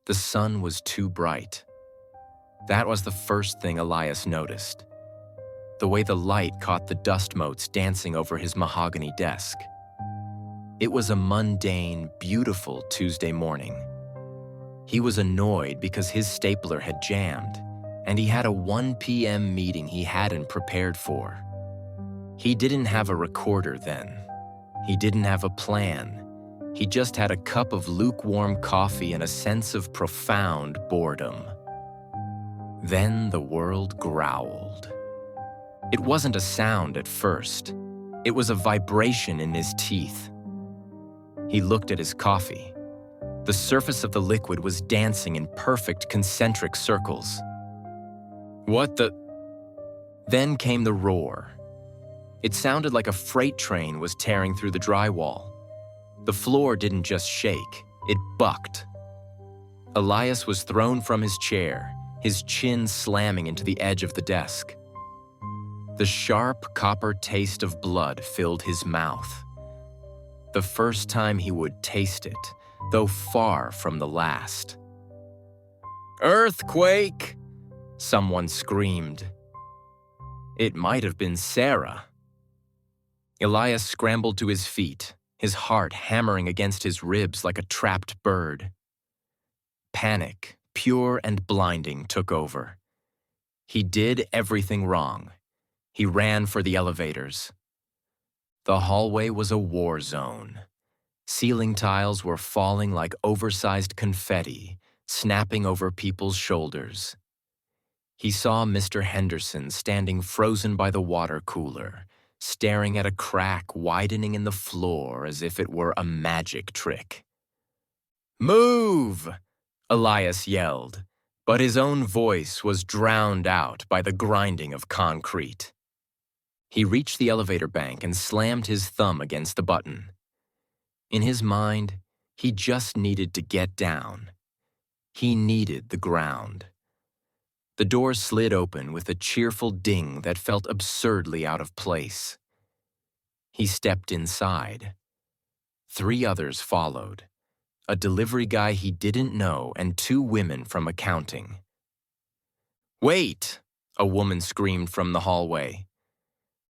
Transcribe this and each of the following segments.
The sun was too bright. That was the first thing Elias noticed. The way the light caught the dust motes dancing over his mahogany desk. It was a mundane, beautiful Tuesday morning. He was annoyed because his stapler had jammed, and he had a 1 p.m. meeting he hadn't prepared for. He didn't have a recorder then. He didn't have a plan. He just had a cup of lukewarm coffee and a sense of profound boredom. Then the world growled. It wasn't a sound at first. It was a vibration in his teeth. He looked at his coffee. The surface of the liquid was dancing in perfect concentric circles. What the? Then came the roar. It sounded like a freight train was tearing through the drywall. The floor didn't just shake, it bucked. Elias was thrown from his chair, his chin slamming into the edge of the desk. The sharp copper taste of blood filled his mouth. The first time he would taste it, though far from the last. "Earthquake!" someone screamed. It might have been Sarah. Elias scrambled to his feet, his heart hammering against his ribs like a trapped bird. Panic, pure and blinding, took over. He did everything wrong. He ran for the elevators. The hallway was a war zone. Ceiling tiles were falling like oversized confetti, snapping over people's shoulders. He saw Mr. Henderson standing frozen by the water cooler, staring at a crack widening in the floor as if it were a magic trick. "Move!" Elias yelled, but his own voice was drowned out by the grinding of concrete. He reached the elevator bank and slammed his thumb against the button. In his mind, he just needed to get down. He needed the ground. The door slid open with a cheerful ding that felt absurdly out of place. He stepped inside. 3 others followed. A delivery guy he didn't know and 2 women from accounting. "Wait!" a woman screamed from the hallway.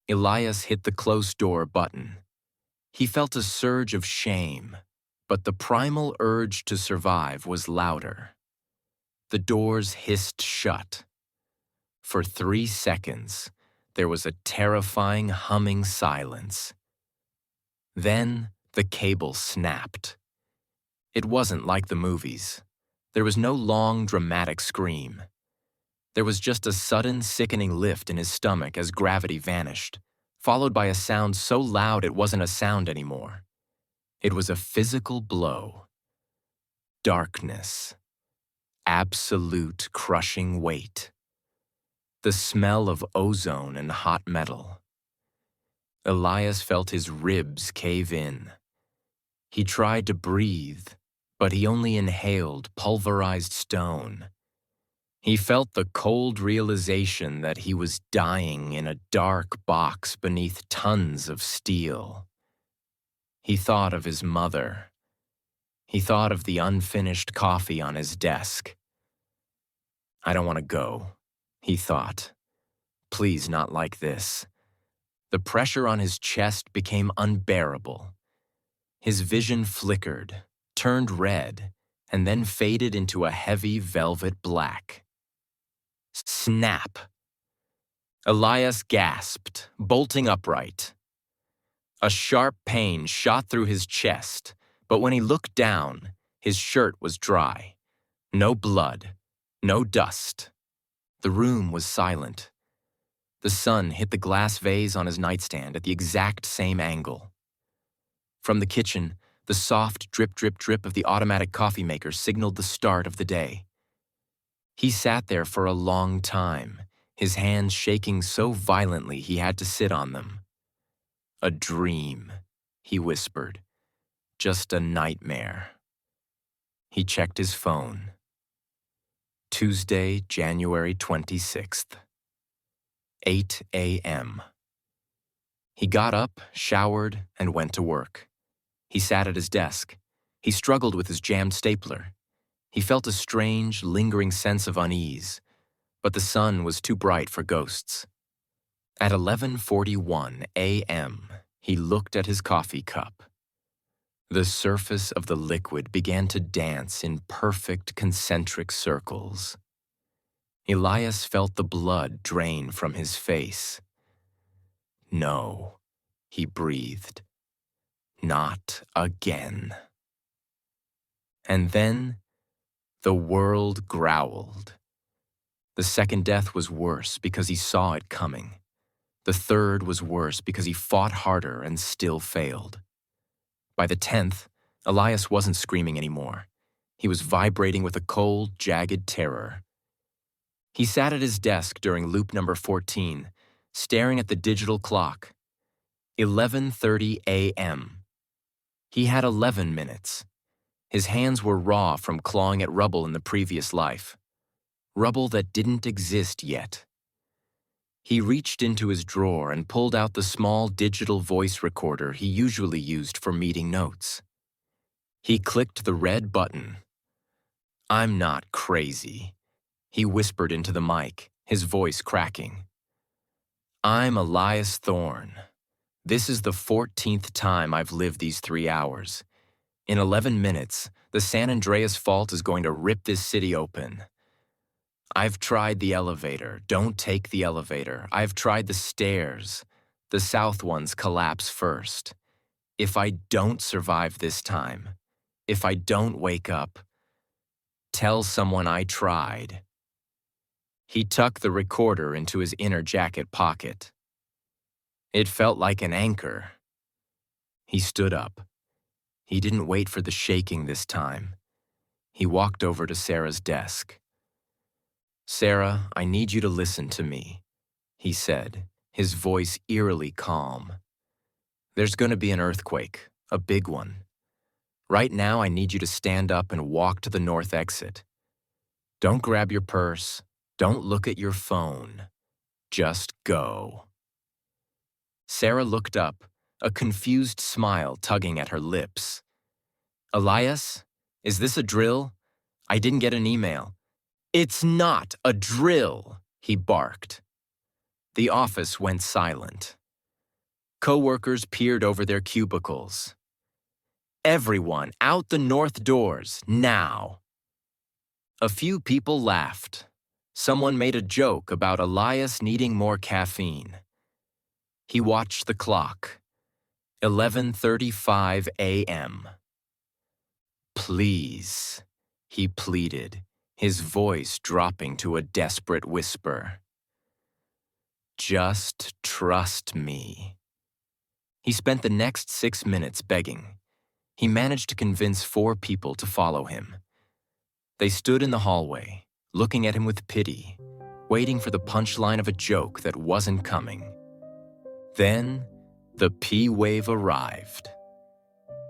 Elias hit the close door button. He felt a surge of shame, but the primal urge to survive was louder. The doors hissed shut. For 3 seconds, there was a terrifying humming silence. Then the cable snapped. It wasn't like the movies. There was no long, dramatic scream. There was just a sudden, sickening lift in his stomach as gravity vanished, followed by a sound so loud it wasn't a sound anymore. It was a physical blow. Darkness. Absolute crushing weight. The smell of ozone and hot metal. Elias felt his ribs cave in. He tried to breathe, but he only inhaled pulverized stone. He felt the cold realization that he was dying in a dark box beneath tons of steel. He thought of his mother. He thought of the unfinished coffee on his desk. "I don't want to go," he thought. "Please not like this." The pressure on his chest became unbearable. His vision flickered, turned red, and then faded into a heavy velvet black. Snap! Elias gasped, bolting upright. A sharp pain shot through his chest, but when he looked down, his shirt was dry. No blood, no dust. The room was silent. The sun hit the glass vase on his nightstand at the exact same angle. From the kitchen, the soft drip, drip, drip of the automatic coffee maker signaled the start of the day. He sat there for a long time, his hands shaking so violently he had to sit on them. "A dream," he whispered. "Just a nightmare." He checked his phone. Tuesday, January 26th. 8 a.m. He got up, showered, and went to work. He sat at his desk. He struggled with his jammed stapler. He felt a strange, lingering sense of unease, but the sun was too bright for ghosts. At 11:41 a.m., he looked at his coffee cup. The surface of the liquid began to dance in perfect concentric circles. Elias felt the blood drain from his face. No, he breathed. Not again. And then the world growled. The second death was worse because he saw it coming. The third was worse because he fought harder and still failed. By the 10th, Elias wasn't screaming anymore. He was vibrating with a cold, jagged terror. He sat at his desk during loop number 14, staring at the digital clock. 11:30 a.m. He had 11 minutes. His hands were raw from clawing at rubble in the previous life. Rubble that didn't exist yet. He reached into his drawer and pulled out the small digital voice recorder he usually used for meeting notes. He clicked the red button. "I'm not crazy," he whispered into the mic, his voice cracking. "I'm Elias Thorne. This is the 14th time I've lived these 3 hours. In 11 minutes, the San Andreas Fault is going to rip this city open. I've tried the elevator. Don't take the elevator. I've tried the stairs. The south ones collapse first. If I don't survive this time, if I don't wake up, tell someone I tried." He tucked the recorder into his inner jacket pocket. It felt like an anchor. He stood up. He didn't wait for the shaking this time. He walked over to Sarah's desk. "Sarah, I need you to listen to me," he said, his voice eerily calm. "There's going to be an earthquake, a big one. Right now, I need you to stand up and walk to the north exit. Don't grab your purse. Don't look at your phone. Just go." Sarah looked up, a confused smile tugging at her lips. "Elias, is this a drill? I didn't get an email." "It's not a drill," he barked. The office went silent. Coworkers peered over their cubicles. "Everyone, out the north doors, now." A few people laughed. Someone made a joke about Elias needing more caffeine. He watched the clock. 11:35 a.m. "Please," he pleaded, his voice dropping to a desperate whisper. "Just trust me." He spent the next 6 minutes begging. He managed to convince 4 people to follow him. They stood in the hallway, looking at him with pity, waiting for the punchline of a joke that wasn't coming. Then, the P-wave arrived.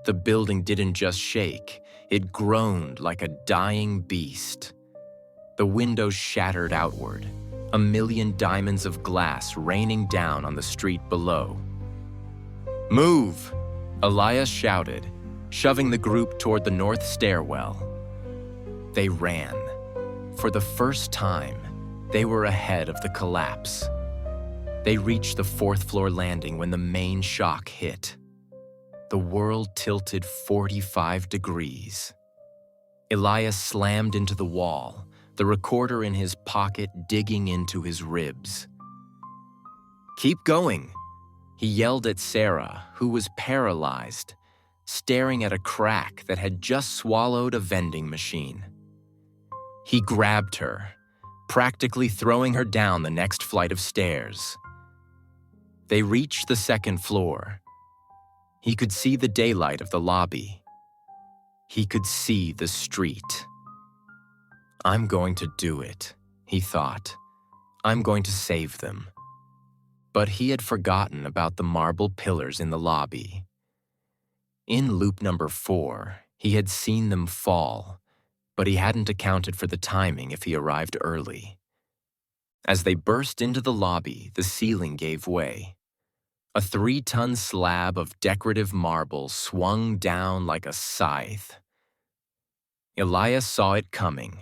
The building didn't just shake, it groaned like a dying beast. The windows shattered outward, a million diamonds of glass raining down on the street below. "Move!" Elias shouted, shoving the group toward the north stairwell. They ran. For the first time, they were ahead of the collapse. They reached the 4th floor landing when the main shock hit. The world tilted 45 degrees. Elias slammed into the wall, the recorder in his pocket digging into his ribs. "Keep going," he yelled at Sarah, who was paralyzed, staring at a crack that had just swallowed a vending machine. He grabbed her, practically throwing her down the next flight of stairs. They reached the 2nd floor. He could see the daylight of the lobby. He could see the street. "I'm going to do it," he thought. "I'm going to save them." But he had forgotten about the marble pillars in the lobby. In loop number 4, he had seen them fall, but he hadn't accounted for the timing if he arrived early. As they burst into the lobby, the ceiling gave way. A 3-ton slab of decorative marble swung down like a scythe. Elias saw it coming.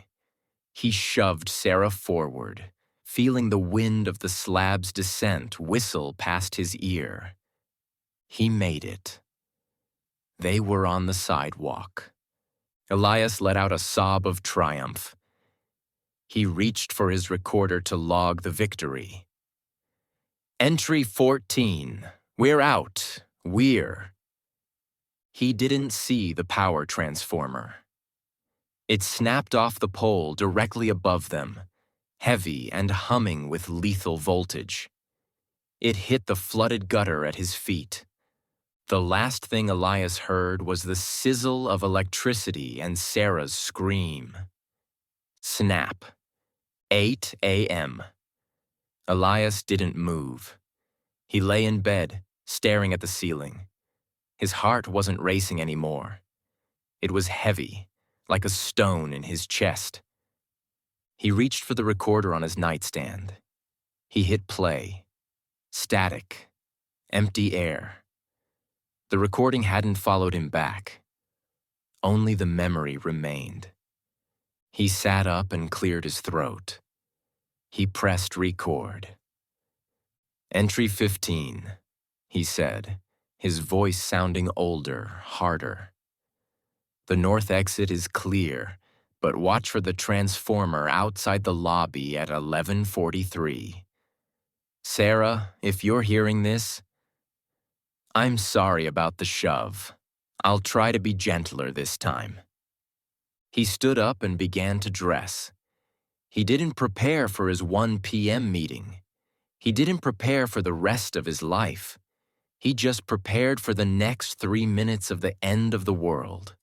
He shoved Sarah forward, feeling the wind of the slab's descent whistle past his ear. He made it. They were on the sidewalk. Elias let out a sob of triumph. He reached for his recorder to log the victory. Entry 14. We're out. We're. He didn't see the power transformer. It snapped off the pole directly above them, heavy and humming with lethal voltage. It hit the flooded gutter at his feet. The last thing Elias heard was the sizzle of electricity and Sarah's scream. Snap. 8 a.m. Elias didn't move. He lay in bed, staring at the ceiling. His heart wasn't racing anymore. It was heavy, like a stone in his chest. He reached for the recorder on his nightstand. He hit play. Static. Empty air. The recording hadn't followed him back. Only the memory remained. He sat up and cleared his throat. He pressed record. Entry 15, he said, his voice sounding older, harder. The north exit is clear, but watch for the transformer outside the lobby at 11:43. Sarah, if you're hearing this, I'm sorry about the shove. I'll try to be gentler this time. He stood up and began to dress. He didn't prepare for his 1 p.m. meeting. He didn't prepare for the rest of his life. He just prepared for the next 3 minutes of the end of the world.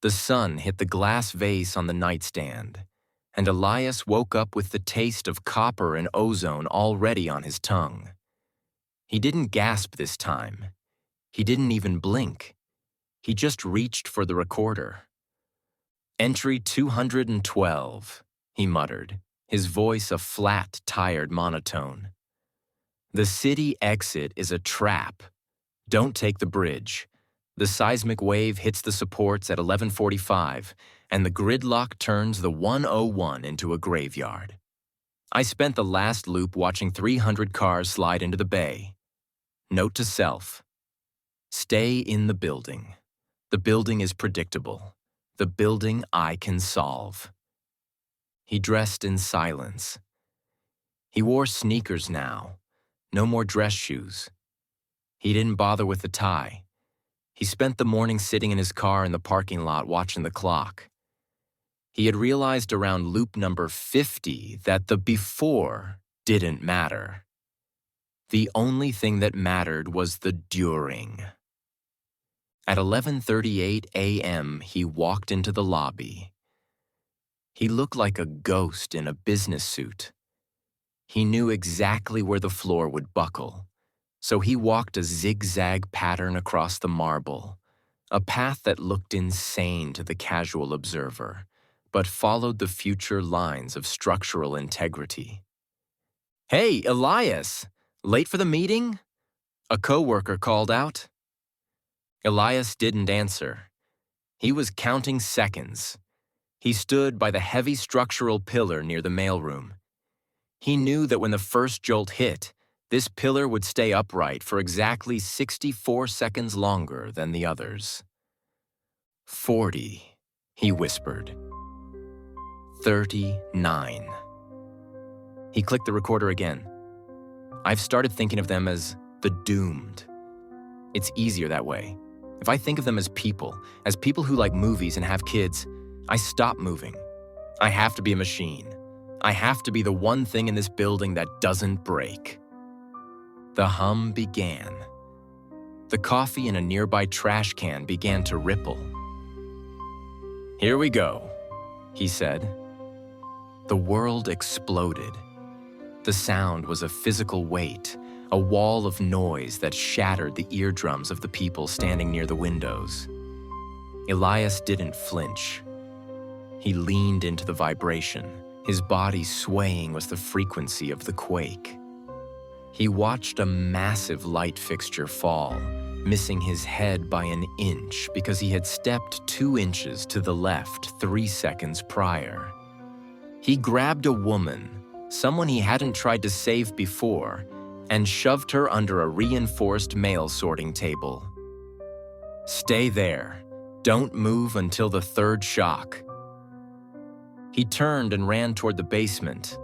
The sun hit the glass vase on the nightstand, and Elias woke up with the taste of copper and ozone already on his tongue. He didn't gasp this time. He didn't even blink. He just reached for the recorder. Entry 212, he muttered, his voice a flat, tired monotone. The city exit is a trap. Don't take the bridge. The seismic wave hits the supports at 11:45, and the gridlock turns the 101 into a graveyard. I spent the last loop watching 300 cars slide into the bay. Note to self. Stay in the building. The building is predictable. The building I can solve. He dressed in silence. He wore sneakers now. No more dress shoes. He didn't bother with the tie. He spent the morning sitting in his car in the parking lot watching the clock. He had realized around loop number 50 that the before didn't matter. The only thing that mattered was the during. At 11:38 a.m., he walked into the lobby. He looked like a ghost in a business suit. He knew exactly where the floor would buckle, so he walked a zigzag pattern across the marble, a path that looked insane to the casual observer, but followed the future lines of structural integrity. "Hey, Elias! Late for the meeting?" a coworker called out. Elias didn't answer. He was counting seconds. He stood by the heavy structural pillar near the mailroom. He knew that when the first jolt hit, this pillar would stay upright for exactly 64 seconds longer than the others. 40, he whispered. 39. He clicked the recorder again. I've started thinking of them as the doomed. It's easier that way. If I think of them as people who like movies and have kids, I stop moving. I have to be a machine. I have to be the one thing in this building that doesn't break. The hum began. The coffee in a nearby trash can began to ripple. "Here we go," he said. The world exploded. The sound was a physical weight, a wall of noise that shattered the eardrums of the people standing near the windows. Elias didn't flinch. He leaned into the vibration, his body swaying with the frequency of the quake. He watched a massive light fixture fall, missing his head by an inch because he had stepped 2 inches to the left 3 seconds prior. He grabbed a woman, someone he hadn't tried to save before, and shoved her under a reinforced mail sorting table. "Stay there. Don't move until the 3rd shock." He turned and ran toward the basement.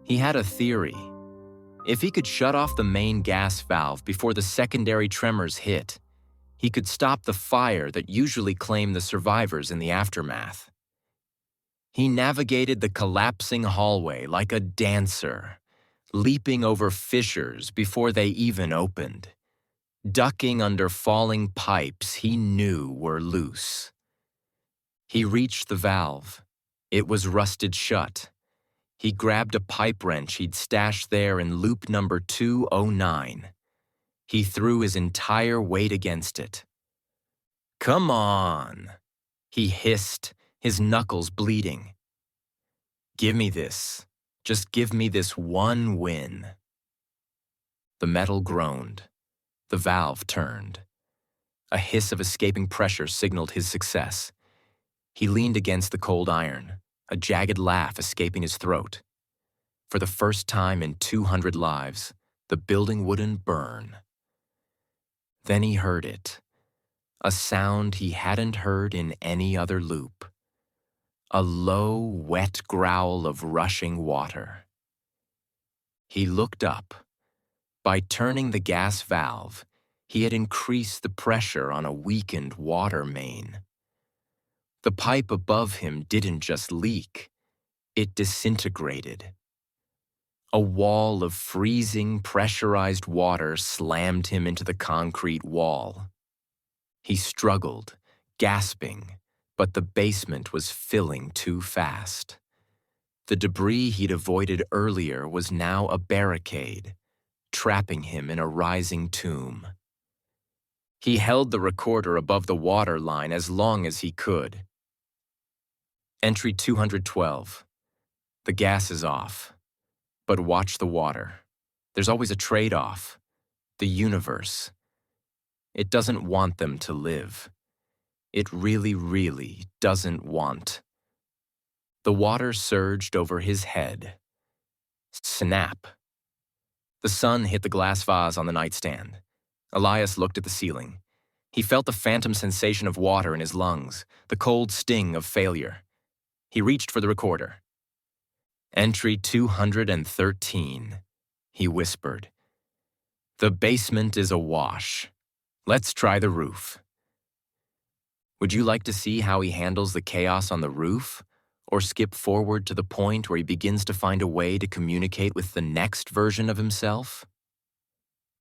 He had a theory. If he could shut off the main gas valve before the secondary tremors hit, he could stop the fire that usually claimed the survivors in the aftermath. He navigated the collapsing hallway like a dancer, leaping over fissures before they even opened, ducking under falling pipes he knew were loose. He reached the valve. It was rusted shut. He grabbed a pipe wrench he'd stashed there in loop number 209. He threw his entire weight against it. "Come on," he hissed, his knuckles bleeding. "Give me this. Just give me this one win." The metal groaned. The valve turned. A hiss of escaping pressure signaled his success. He leaned against the cold iron, a jagged laugh escaping his throat. For the first time in 200 lives, the building wouldn't burn. Then he heard it, a sound he hadn't heard in any other loop. A low, wet growl of rushing water. He looked up. By turning the gas valve, he had increased the pressure on a weakened water main. The pipe above him didn't just leak, it disintegrated. A wall of freezing, pressurized water slammed him into the concrete wall. He struggled, gasping, but the basement was filling too fast. The debris he'd avoided earlier was now a barricade, trapping him in a rising tomb. He held the recorder above the water line as long as he could. Entry 212. The gas is off. But watch the water. There's always a trade-off. The universe. It doesn't want them to live. It really, really doesn't want. The water surged over his head. Snap. The sun hit the glass vase on the nightstand. Elias looked at the ceiling. He felt the phantom sensation of water in his lungs, the cold sting of failure. He reached for the recorder. Entry 213, he whispered. The basement is awash. Let's try the roof. Would you like to see how he handles the chaos on the roof? Or skip forward to the point where he begins to find a way to communicate with the next version of himself?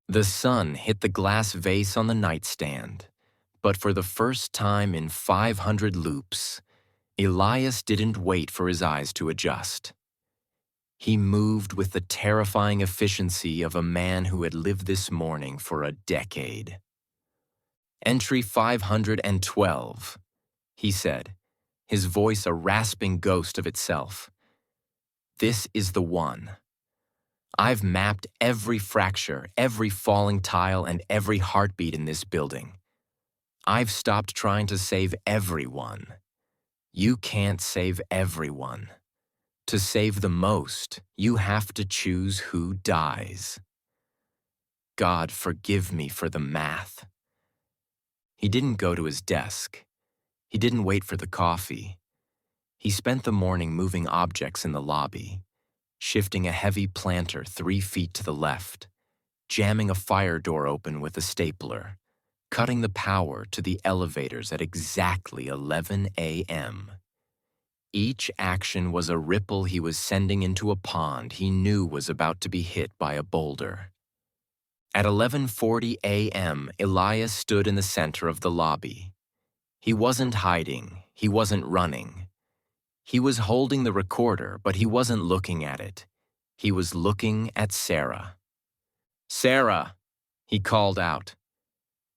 The sun hit the glass vase on the nightstand, but for the first time in 500 loops, Elias didn't wait for his eyes to adjust. He moved with the terrifying efficiency of a man who had lived this morning for a decade. Entry 512, he said, his voice a rasping ghost of itself. This is the one. I've mapped every fracture, every falling tile, and every heartbeat in this building. I've stopped trying to save everyone. You can't save everyone. To save the most, you have to choose who dies. God, forgive me for the math. He didn't go to his desk. He didn't wait for the coffee. He spent the morning moving objects in the lobby, shifting a heavy planter 3 feet to the left, jamming a fire door open with a stapler, cutting the power to the elevators at exactly 11 a.m. Each action was a ripple he was sending into a pond he knew was about to be hit by a boulder. At 11:40 a.m., Elias stood in the center of the lobby. He wasn't hiding, he wasn't running. He was holding the recorder, but he wasn't looking at it. He was looking at Sarah. "Sarah," he called out.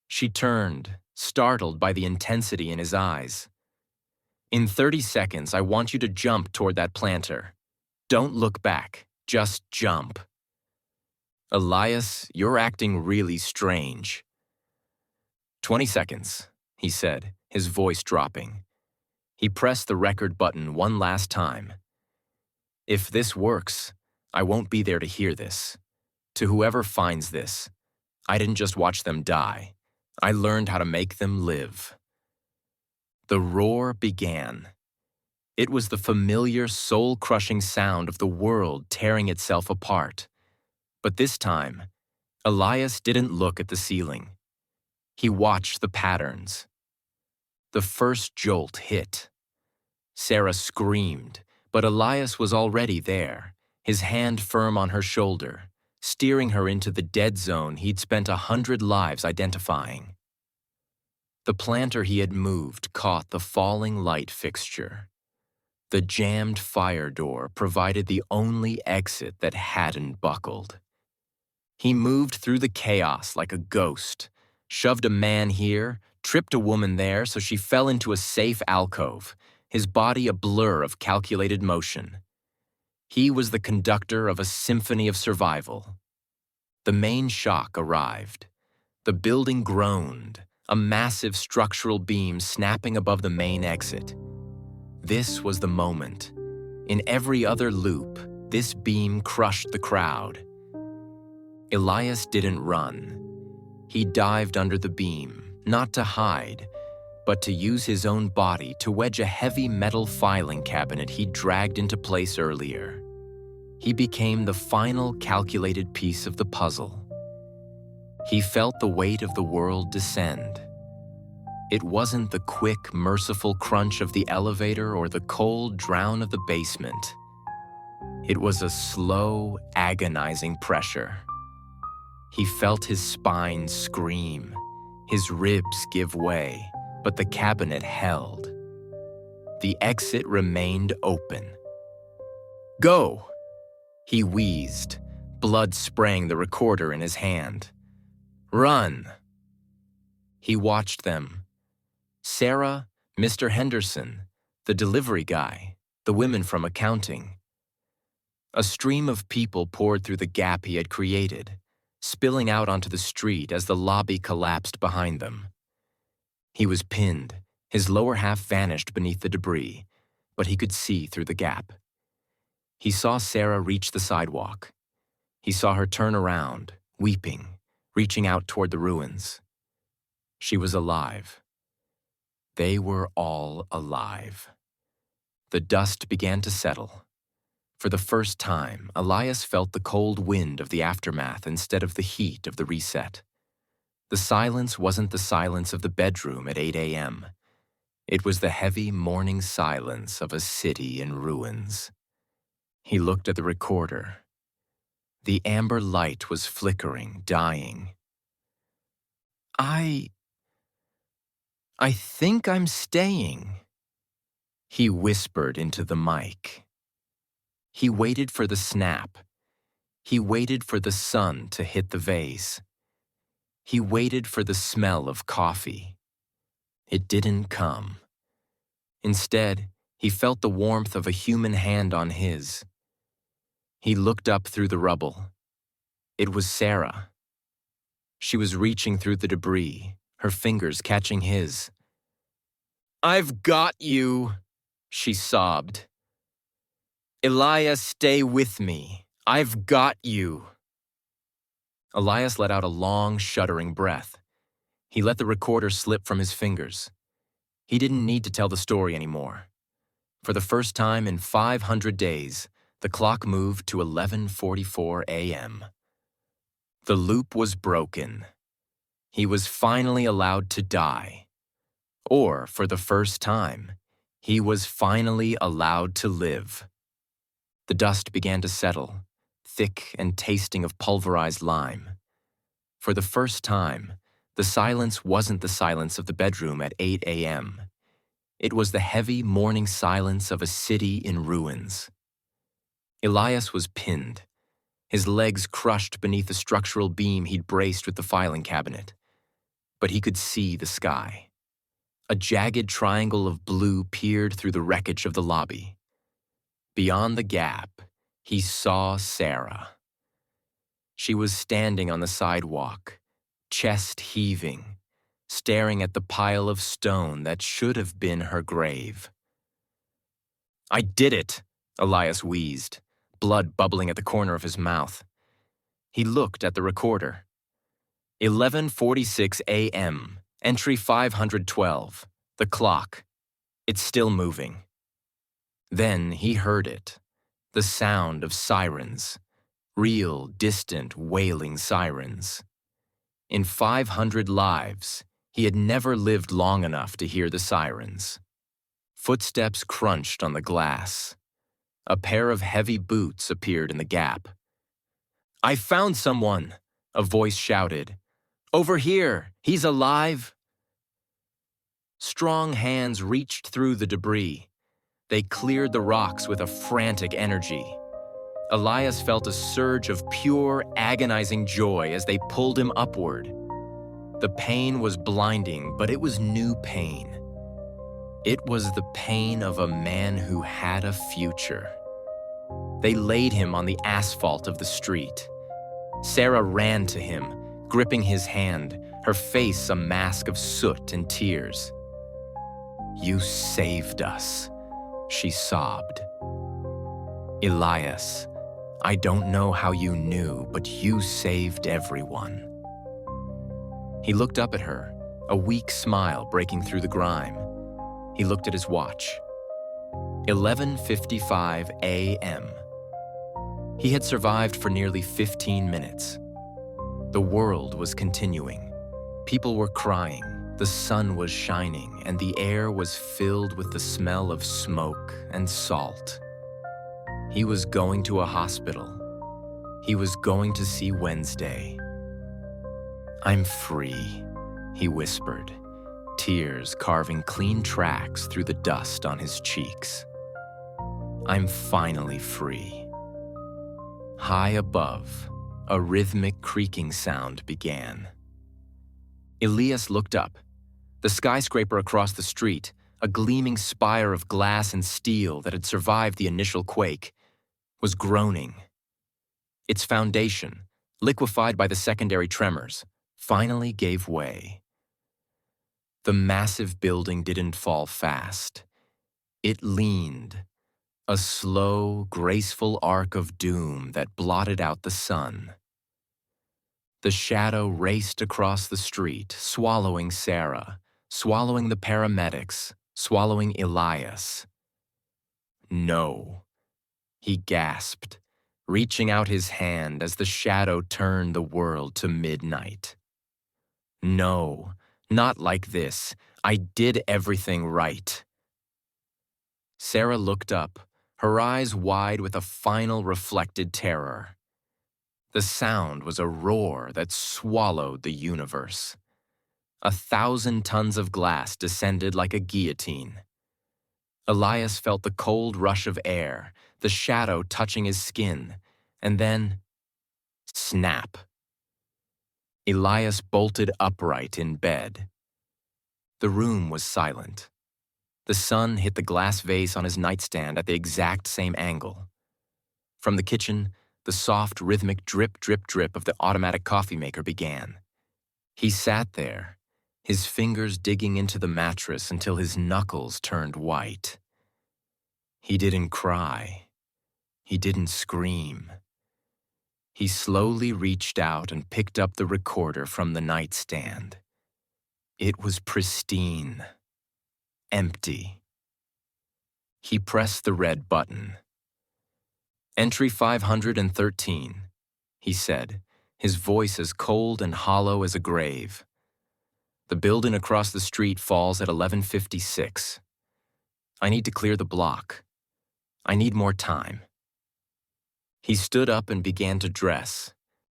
She turned, startled by the intensity in his eyes. "In 30 seconds, I want you to jump toward that planter. Don't look back, just jump." "Elias, you're acting really strange." "20 seconds," he said, his voice dropping. He pressed the record button one last time. "If this works, I won't be there to hear this. To whoever finds this, I didn't just watch them die. I learned how to make them live." The roar began. It was the familiar, soul-crushing sound of the world tearing itself apart. But this time, Elias didn't look at the ceiling. He watched the patterns. The first jolt hit. Sarah screamed, but Elias was already there, his hand firm on her shoulder, steering her into the dead zone he'd spent 100 lives identifying. The planter he had moved caught the falling light fixture. The jammed fire door provided the only exit that hadn't buckled. He moved through the chaos like a ghost, shoved a man here, tripped a woman there so she fell into a safe alcove, his body a blur of calculated motion. He was the conductor of a symphony of survival. The main shock arrived. The building groaned, a massive structural beam snapping above the main exit. This was the moment. In every other loop, this beam crushed the crowd. Elias didn't run. He dived under the beam, not to hide, but to use his own body to wedge a heavy metal filing cabinet he'd dragged into place earlier. He became the final calculated piece of the puzzle. He felt the weight of the world descend. It wasn't the quick, merciful crunch of the elevator or the cold drown of the basement. It was a slow, agonizing pressure. He felt his spine scream, his ribs give way, but the cabinet held. The exit remained open. "Go!" He wheezed, blood spraying the recorder in his hand. "Run!" He watched them. Sarah, Mr. Henderson, the delivery guy, the women from accounting. A stream of people poured through the gap he had created, spilling out onto the street as the lobby collapsed behind them. He was pinned, his lower half vanished beneath the debris, but he could see through the gap. He saw Sarah reach the sidewalk. He saw her turn around, weeping, reaching out toward the ruins. She was alive. They were all alive. The dust began to settle. For the first time, Elias felt the cold wind of the aftermath instead of the heat of the reset. The silence wasn't the silence of the bedroom at 8 a.m. It was the heavy morning silence of a city in ruins. He looked at the recorder. The amber light was flickering, dying. I think I'm staying," he whispered into the mic. He waited for the snap. He waited for the sun to hit the vase. He waited for the smell of coffee. It didn't come. Instead, he felt the warmth of a human hand on his. He looked up through the rubble. It was Sarah. She was reaching through the debris, her fingers catching his. "I've got you," she sobbed. "Elias, stay with me. I've got you." Elias let out a long, shuddering breath. He let the recorder slip from his fingers. He didn't need to tell the story anymore. For the first time in 500 days, the clock moved to 11:44 a.m. The loop was broken. He was finally allowed to die. Or, for the first time, he was finally allowed to live. The dust began to settle, thick and tasting of pulverized lime. For the first time, the silence wasn't the silence of the bedroom at 8 a.m. It was the heavy morning silence of a city in ruins. Elias was pinned, his legs crushed beneath the structural beam he'd braced with the filing cabinet. But he could see the sky. A jagged triangle of blue peered through the wreckage of the lobby. Beyond the gap, he saw Sarah. She was standing on the sidewalk, chest heaving, staring at the pile of stone that should have been her grave. "I did it," Elias wheezed, blood bubbling at the corner of his mouth. He looked at the recorder. 11:46 a.m., entry 512, the clock. It's still moving. Then he heard it, the sound of sirens, real, distant, wailing sirens. In 500 lives, he had never lived long enough to hear the sirens. Footsteps crunched on the glass. A pair of heavy boots appeared in the gap. "I found someone," a voice shouted. "Over here! He's alive!" Strong hands reached through the debris. They cleared the rocks with a frantic energy. Elias felt a surge of pure, agonizing joy as they pulled him upward. The pain was blinding, but it was new pain. It was the pain of a man who had a future. They laid him on the asphalt of the street. Sarah ran to him, gripping his hand, her face a mask of soot and tears. "You saved us," she sobbed. "Elias, I don't know how you knew, but you saved everyone." He looked up at her, a weak smile breaking through the grime. He looked at his watch. 11:55 a.m. He had survived for nearly 15 minutes. The world was continuing. People were crying, the sun was shining, and the air was filled with the smell of smoke and salt. He was going to a hospital. He was going to see Wednesday. "I'm free," he whispered, tears carving clean tracks through the dust on his cheeks. "I'm finally free." High above, a rhythmic creaking sound began. Elias looked up. The skyscraper across the street, a gleaming spire of glass and steel that had survived the initial quake, was groaning. Its foundation, liquefied by the secondary tremors, finally gave way. The massive building didn't fall fast. It leaned, a slow, graceful arc of doom that blotted out the sun. The shadow raced across the street, swallowing Sarah, swallowing the paramedics, swallowing Elias. "No," he gasped, reaching out his hand as the shadow turned the world to midnight. "No, not like this. I did everything right." Sarah looked up, her eyes wide with a final reflected terror. The sound was a roar that swallowed the universe. 1,000 tons of glass descended like a guillotine. Elias felt the cold rush of air, the shadow touching his skin, and then, snap. Elias bolted upright in bed. The room was silent. The sun hit the glass vase on his nightstand at the exact same angle. From the kitchen, the soft, rhythmic drip, drip, drip of the automatic coffee maker began. He sat there, his fingers digging into the mattress until his knuckles turned white. He didn't cry. He didn't scream. He slowly reached out and picked up the recorder from the nightstand. It was pristine, empty. He pressed the red button. "Entry 513, he said, his voice as cold and hollow as a grave. "The building across the street falls at 11:56. I need to clear the block. I need more time." He stood up and began to dress,